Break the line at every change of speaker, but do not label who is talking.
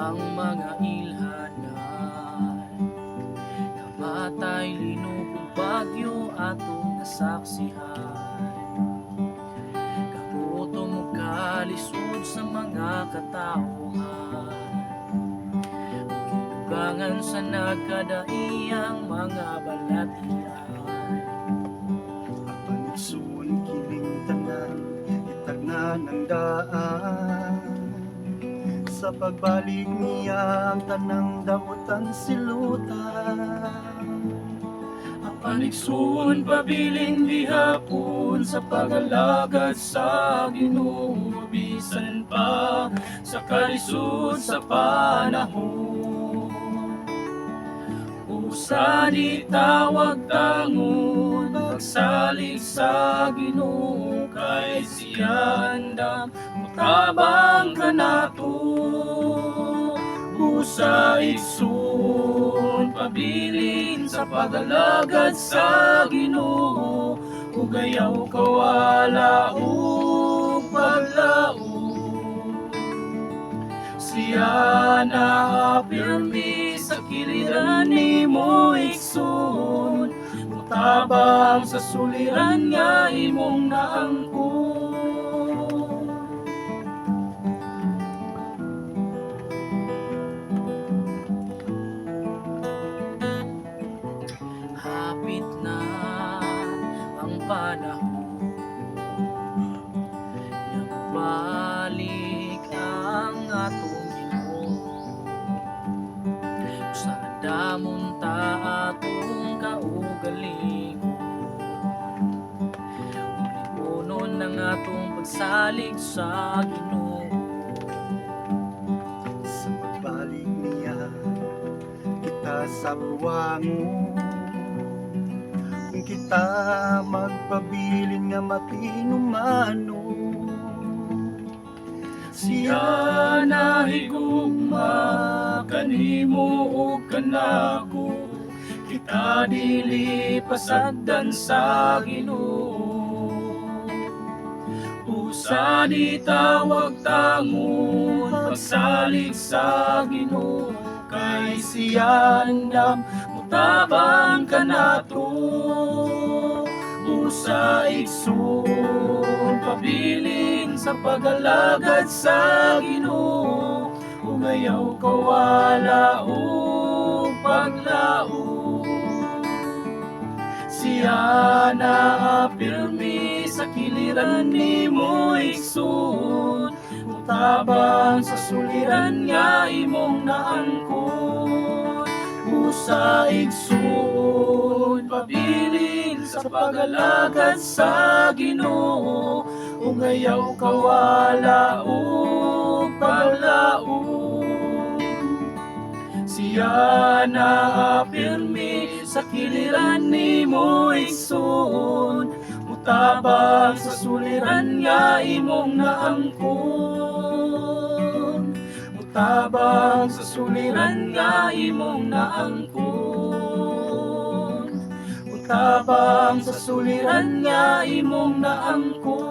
ang mga ilhanan, kamatay, linupong bagyo atong nasaksihan. Kagutom o kalisod sa mga katauhan, ginugangan sa nagkadaiyang mga balatian.
Panigsun kining tanan, itagna ng daan. Sa pagbalik niya ang tanang damutan silutan.
Paniksun, pabilin, dihapon sa pag-alagad sa Ginoo, bisan pa sa kalisod sa panahon. Usa di tawag tangon, pagsalig sa Ginoo, kay siya andam mutabang kanato. Usa igsoon, pabilin sa pag-alagad sa Ginoo, ugayaw kawala ug paglaom. Siya na pirmi sa kiliran nimo igsoon, mutabang sa suliran nga imong naangkon. Hapit na ang panahon na balik ang atong Ginoo. Sa damon ta atong kaugalingon, ulipunon ang atong pagsalig sa Ginoo.
Sa pagbalik niya, kita sa buwangon. Kung kita magpabilin nga matinumano,
Siya na higugma kanimo ug kanako, kita dili pasagdan sa Ginoo. Usa di tawag tangon, pagsalig sa Ginoo, kay siya andam mutabang kanato. Usa igsoon, pabilin sa pag-alagad sa Ginoo, umayaw kawala ug paglaom. Siya na pirmi sa kiliran nimo igsoon, mutabang sa suliran nga imong naangkon. Usa igsoon, pabilin sa pag-alagad sa Ginoo, ugayaw kawala ug paglaom. Siya na pirmi sa kiliran nimo igsoon, mutabang sa suliran nga imong naangkon. Mutabang sa suliran nga imong naangkon. Mutabang sa suliran nga imong naangkon.